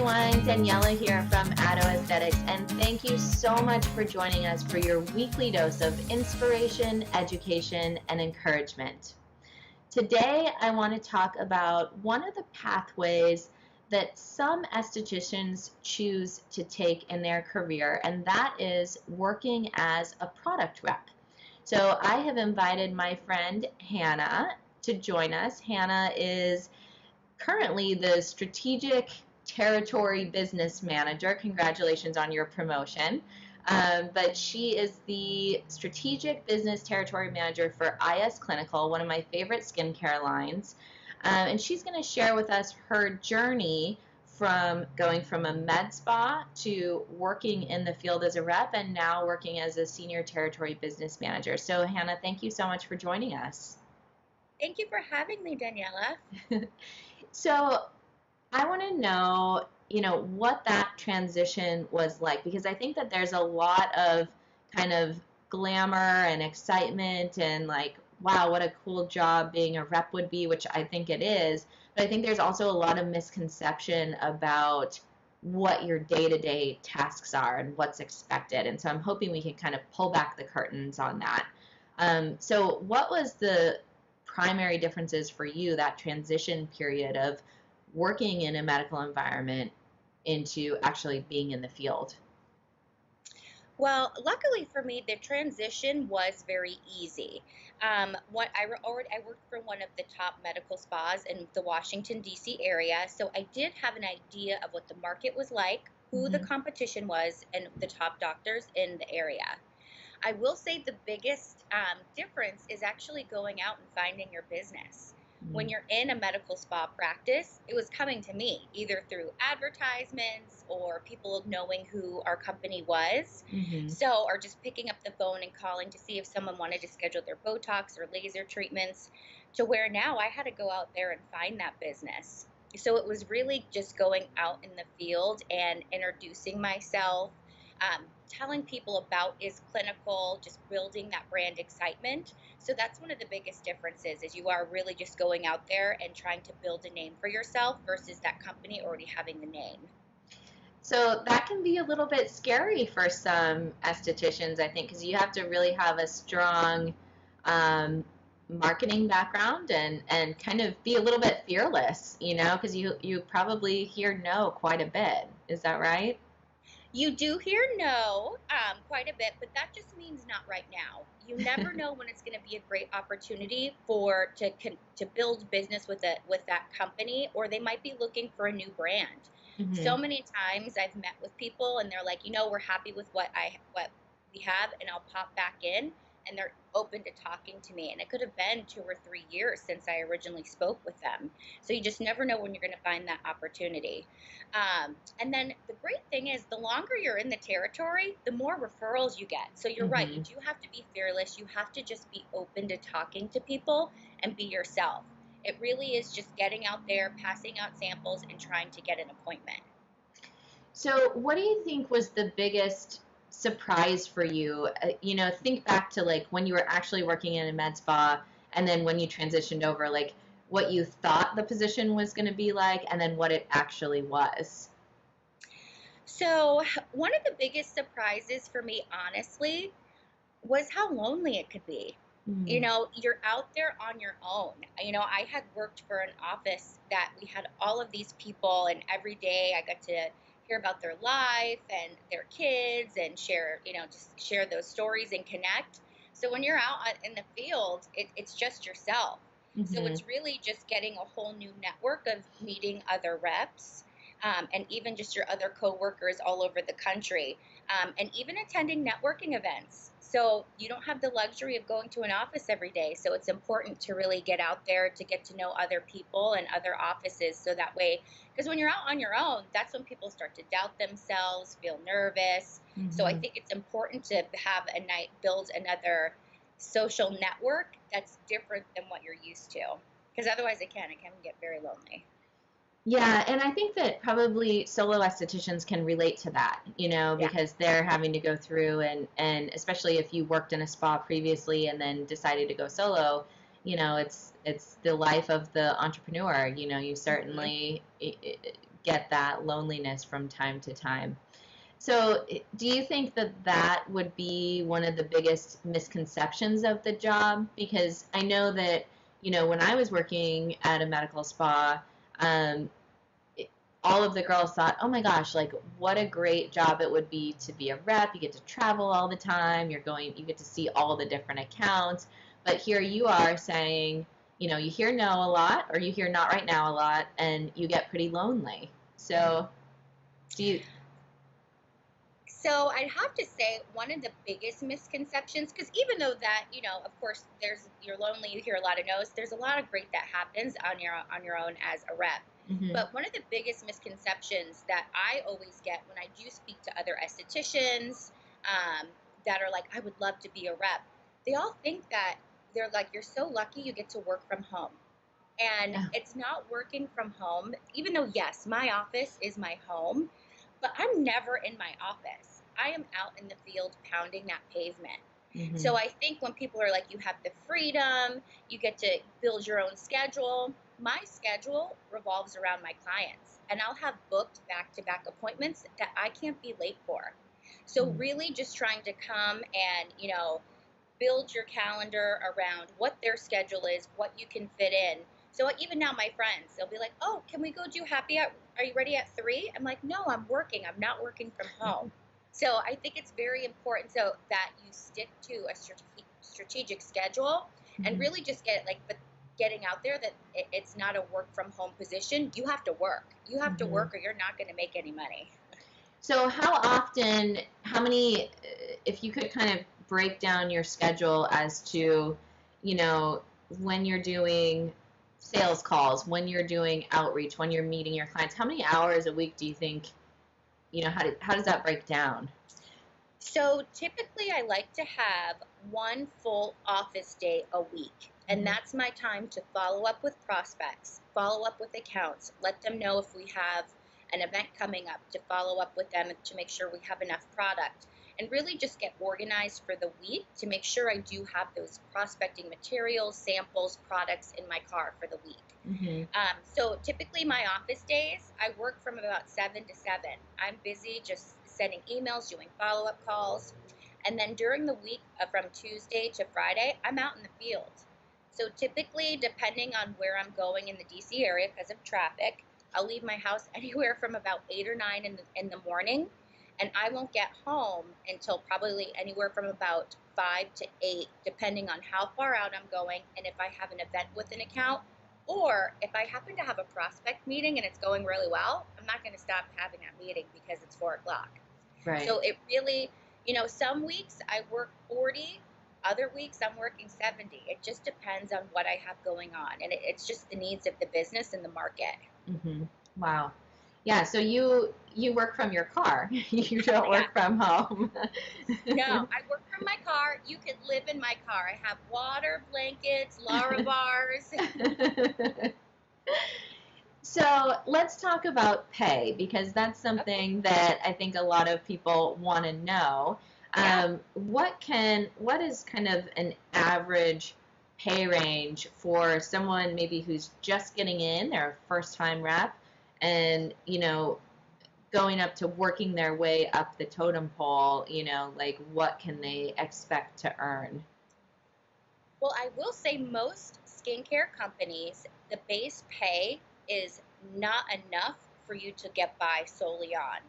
everyone, Daniela here from Aesthetics, and thank you so much for joining us for your weekly dose of inspiration, education, and encouragement. Today, I want to talk about one of the pathways that some estheticians choose to take in their career, and that is working as a product rep. So I have invited my friend Hannah to join us. Hannah is currently the strategic territory business manager. Congratulations on your promotion. But she is the strategic business territory manager for IS Clinical, one of my favorite skincare lines. And she's going to share with us her journey from going from a med spa to working in the field as a rep and now working as a senior territory business manager. So Hannah, thank you so much for joining us. Thank you for having me, Daniela. So I want to know, what that transition was like, because I think that there's a lot of kind of glamour and excitement and like, wow, what a cool job being a rep would be, which I think it is. But I think there's also a lot of misconception about what your day-to-day tasks are and what's expected. And so I'm hoping we can kind of pull back the curtains on that. So what was the primary differences for you, that transition period of working in a medical environment into actually being in the field? Well, luckily for me, the transition was very easy. I worked for one of the top medical spas in the Washington, D.C. area, so I did have an idea of what the market was like, who the Mm-hmm. competition was, and the top doctors in the area. I will say the biggest difference is actually going out and finding your business. When you're in a medical spa practice, it was coming to me either through advertisements or people knowing who our company was. Mm-hmm. So, or just picking up the phone and calling to see if someone wanted to schedule their Botox or laser treatments, to where now I had to go out there and find that business. So it was really just going out in the field and introducing myself, telling people about is clinical, just building that brand excitement. So that's one of the biggest differences is you are really just going out there and trying to build a name for yourself versus that company already having the name. So that can be a little bit scary for some estheticians, I think, because you have to really have a strong um, marketing background and kind of be a little bit fearless, because you probably hear no quite a bit. Is that right? You do hear no quite a bit, but that just means not right now. You never know when it's going to be a great opportunity to build business with that company, or they might be looking for a new brand. Mm-hmm. So many times I've met with people and they're like, we're happy with what we have, and I'll pop back in, and they're open to talking to me. And it could have been 2 or 3 years since I originally spoke with them. So you just never know when you're going to find that opportunity. And then the great thing is, the longer you're in the territory, the more referrals you get. So you're right, you Mm-hmm. do have to be fearless. You have to just be open to talking to people and be yourself. It really is just getting out there, passing out samples, and trying to get an appointment. So, what do you think was the biggest surprise for you? Think back to like when you were actually working in a med spa and then when you transitioned over, like what you thought the position was going to be like and then what it actually was. So, one of the biggest surprises for me, honestly, was how lonely it could be. Mm-hmm. You're out there on your own. I had worked for an office that we had all of these people, and every day I got to hear about their life and their kids and just share those stories and connect. So when you're out in the field, it's just yourself. So Mm-hmm. it's really just getting a whole new network of meeting other reps. And even just your other coworkers all over the country, and even attending networking events. So you don't have the luxury of going to an office every day. So it's important to really get out there to get to know other people and other offices. So that way, because when you're out on your own, that's when people start to doubt themselves, feel nervous. So I Mm-hmm. think it's important to build another social network that's different than what you're used to. Because otherwise it can get very lonely. Yeah, and I think that probably solo estheticians can relate to that, Yeah. because they're having to go through and especially if you worked in a spa previously and then decided to go solo, it's the life of the entrepreneur. You Hmm. certainly get that loneliness from time to time. So, do you think that that would be one of the biggest misconceptions of the job? Because I know that, when I was working at a medical spa, um, all of the girls thought, oh my gosh, like what a great job it would be to be a rep. You get to travel all the time. You get to see all the different accounts. But here you are saying, you hear no a lot, or you hear not right now a lot, and you get pretty lonely. So, do you? So I'd have to say one of the biggest misconceptions, because even though that, of course, you're lonely, you hear a lot of no's. There's a lot of great that happens on your own as a rep. Mm-hmm. But one of the biggest misconceptions that I always get when I do speak to other estheticians, that are like, I would love to be a rep. They all think that they're like, you're so lucky you get to work from home. And Yeah. it's not working from home, even though, yes, my office is my home, but I'm never in my office. I am out in the field pounding that pavement. Mm-hmm. So I think when people are like, you have the freedom, you get to build your own schedule, my schedule revolves around my clients. And I'll have booked back to back appointments that I can't be late for. So really just trying to come and, build your calendar around what their schedule is, what you can fit in. So even now, my friends, they'll be like, "Oh, can we go do happy hour? Are you ready at 3?" I'm like, "No, I'm working. I'm not working from home." So I think it's very important so that you stick to a strategic schedule and really just but getting out there that it's not a work from home position. You have to work. You have to work, or you're not going to make any money. So how many, if you could kind of break down your schedule as to, when you're doing sales calls, when you're doing outreach, when you're meeting your clients, how many hours a week do you think, how does that break down? So typically, I like to have one full office day a week. And that's my time to follow up with prospects, follow up with accounts, let them know if we have an event coming up, to follow up with them to make sure we have enough product, and really just get organized for the week to make sure I do have those prospecting materials, samples, products in my car for the week. Mm-hmm. So typically my office days, I work from about 7 to 7. I'm busy just sending emails, doing follow-up calls. And then during the week from Tuesday to Friday, I'm out in the field. So typically, depending on where I'm going in the DC area because of traffic, I'll leave my house anywhere from about 8 or 9 in the morning. And I won't get home until probably anywhere from about 5 to 8, depending on how far out I'm going and if I have an event with an account. Or if I happen to have a prospect meeting and it's going really well, I'm not going to stop having that meeting because it's 4 o'clock. Right. So it really, some weeks I work 40, other weeks I'm working 70. It just depends on what I have going on. And it's just the needs of the business and the market. Mm-hmm. Wow. Yeah, so you work from your car. You don't work from home. No, I work from my car. You could live in my car. I have water, blankets, Lara bars. So let's talk about pay, because that's something that I think a lot of people want to know. Yeah. What is kind of an average pay range for someone maybe who's just getting in, their first time rep, and going up to working their way up the totem pole, like what can they expect to earn? Well, I will say most skincare companies, the base pay is not enough for you to get by solely on.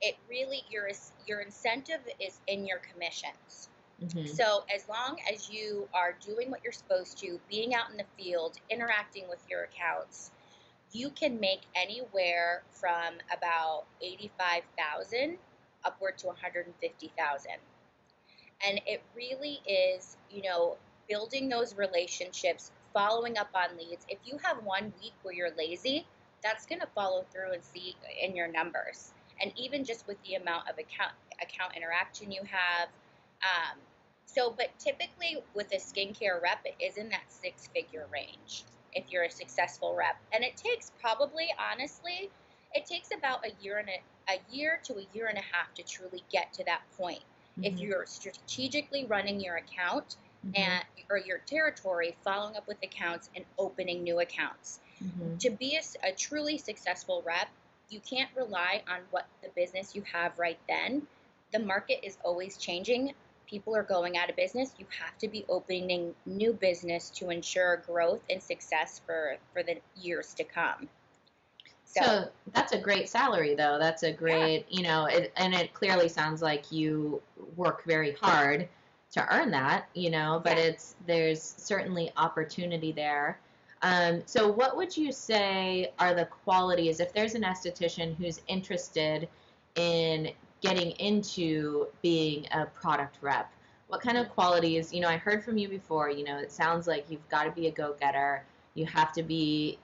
It really, your incentive is in your commissions. Mm-hmm. So as long as you are doing what you're supposed to, being out in the field, interacting with your accounts, you can make anywhere from about 85,000 upward to 150,000. And it really is, building those relationships, following up on leads. If you have one week where you're lazy, that's going to follow through and see in your numbers. And even just with the amount of account interaction you have. But typically with a skincare rep, it is in that 6-figure range if you're a successful rep. And it takes probably, honestly, it takes about a year to a year and a half to truly get to that point. Mm-hmm. If you're strategically running your account, mm-hmm. or your territory, following up with accounts and opening new accounts. Mm-hmm. To be a truly successful rep, you can't rely on what the business you have right then. The market is always changing. People are going out of business. You have to be opening new business to ensure growth and success for the years to come. So that's a great salary, though. That's a Yeah, great, and it clearly sounds like you work very hard to earn that, but yeah. there's certainly opportunity there. So what would you say are the qualities if there's an esthetician who's interested in getting into being a product rep? What kind of Mhm. qualities, I heard from you before, it sounds like you've got to be a go-getter. You have to be,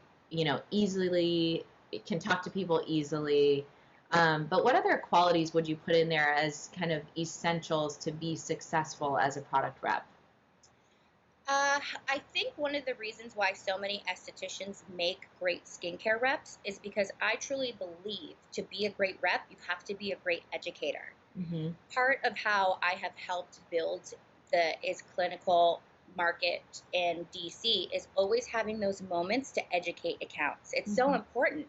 easily can talk to people easily. But what other qualities would you put in there as kind of essentials to be successful as a product rep? I think one of the reasons why so many estheticians make great skincare reps is because I truly believe to be a great rep, you have to be a great educator. Mm-hmm. Part of how I have helped build the is clinical market in DC is always having those moments to educate accounts. It's so Mm-hmm. important.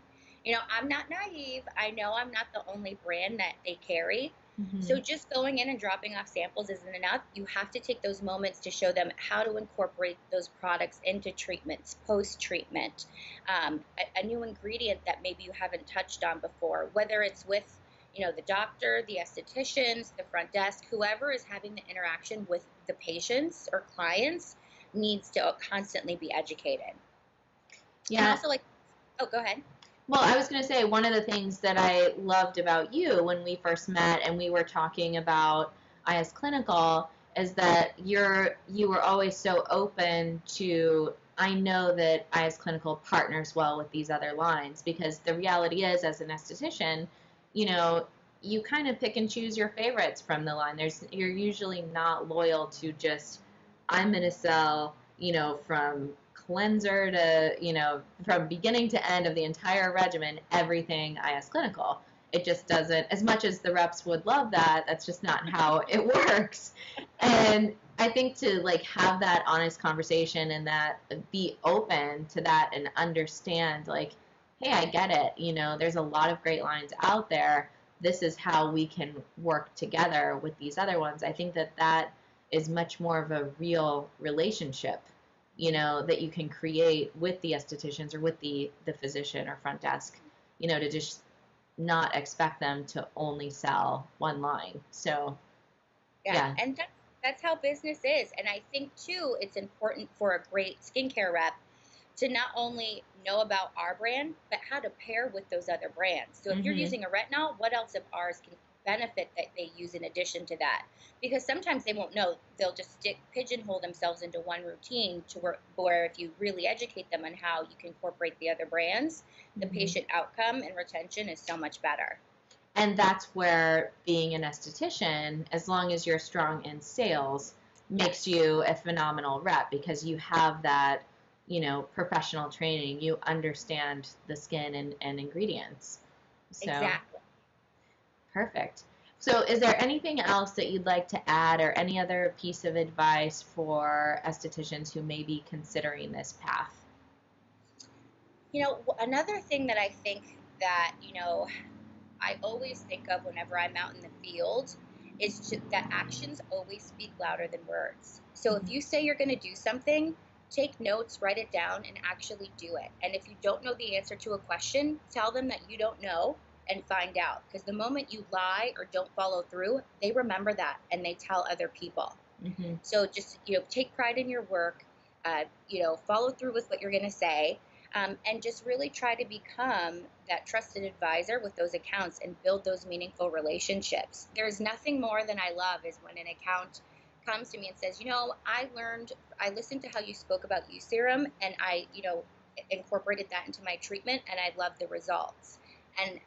I'm not naive. I know I'm not the only brand that they carry. Mm-hmm. So just going in and dropping off samples isn't enough. You have to take those moments to show them how to incorporate those products into treatments, post treatment, a new ingredient that maybe you haven't touched on before, whether it's with the doctor, the estheticians, the front desk, whoever is having the interaction with the patients or clients needs to constantly be educated. And Yeah. also, like, oh, go ahead. Well, I was going to say one of the things that I loved about you when we first met and we were talking about IS Clinical is that you were always so open to I know that IS Clinical partners well with these other lines because the reality is as an esthetician, you know, you kind of pick and choose your favorites from the line. You're usually not loyal to just I'm going to sell, from cleanser to, from beginning to end of the entire regimen, everything IS clinical. It just doesn't, as much as the reps would love that, that's just not how it works. And I think to like have that honest conversation and that be open to that and understand like, hey, I get it. There's a lot of great lines out there. This is how we can work together with these other ones. I think that is much more of a real relationship, that you can create with the estheticians or with the physician or front desk, to just not expect them to only sell one line. So, Yeah, yeah. and that's how business is. And I think too, it's important for a great skincare rep to not only know about our brand, but how to pair with those other brands. So if you're Mm-hmm. using a retinol, what else of ours can benefit that they use in addition to that? Because sometimes they won't know. They'll just pigeonhole themselves into one routine to where if you really educate them on how you can incorporate the other brands, the Mm-hmm. patient outcome and retention is so much better. And that's where being an esthetician, as long as you're strong in sales, makes Yes, you a phenomenal rep because you have that, professional training. You understand the skin and ingredients. So, exactly. perfect. So, is there anything else that you'd like to add or any other piece of advice for estheticians who may be considering this path? Another thing that I think that, I always think of whenever I'm out in the field is that actions always speak louder than words. So if Mm-hmm. you say you're going to do something, take notes, write it down, and actually do it. And if you don't know the answer to a question, tell them that you don't know and find out. Because the moment you lie or don't follow through, they remember that and they tell other people. Mm-hmm. So just, take pride in your work, follow through with what you're going to say, and just really try to become that trusted advisor with those accounts and build those meaningful relationships. There's nothing more than I love is when an account comes to me and says, I listened to how you spoke about U serum and I, incorporated that into my treatment and I love the results. And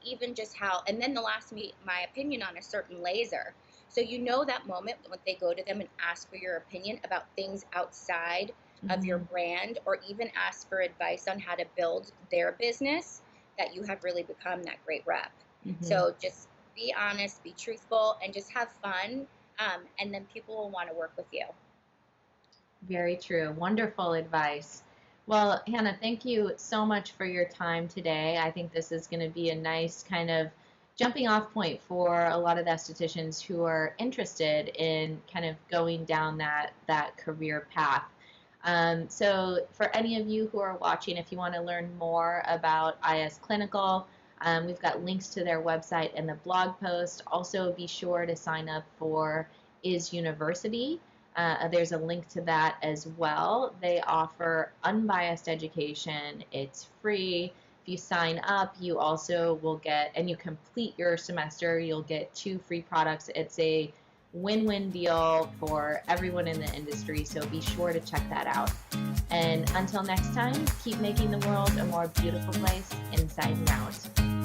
even just how, and then they'll ask me my opinion on a certain laser. So that moment when they go to them and ask for your opinion about things outside of your Mm-hmm. brand or even ask for advice on how to build their business, that you have really become that great rep. Mm-hmm. So just be honest, be truthful, and just have fun. And then people will want to work with you. Very true. Wonderful advice. Well, Hannah, thank you so much for your time today. I think this is going to be a nice kind of jumping off point for a lot of estheticians who are interested in kind of going down that career path. So for any of you who are watching, if you want to learn more about IS Clinical, we've got links to their website in the blog post. Also, be sure to sign up for Is University. There's a link to that as well. They offer unbiased education. It's free. If you sign up, you also will get, and you complete your semester, you'll get 2 free products. It's a win-win deal for everyone in the industry, so be sure to check that out. And until next time, keep making the world a more beautiful place inside and out.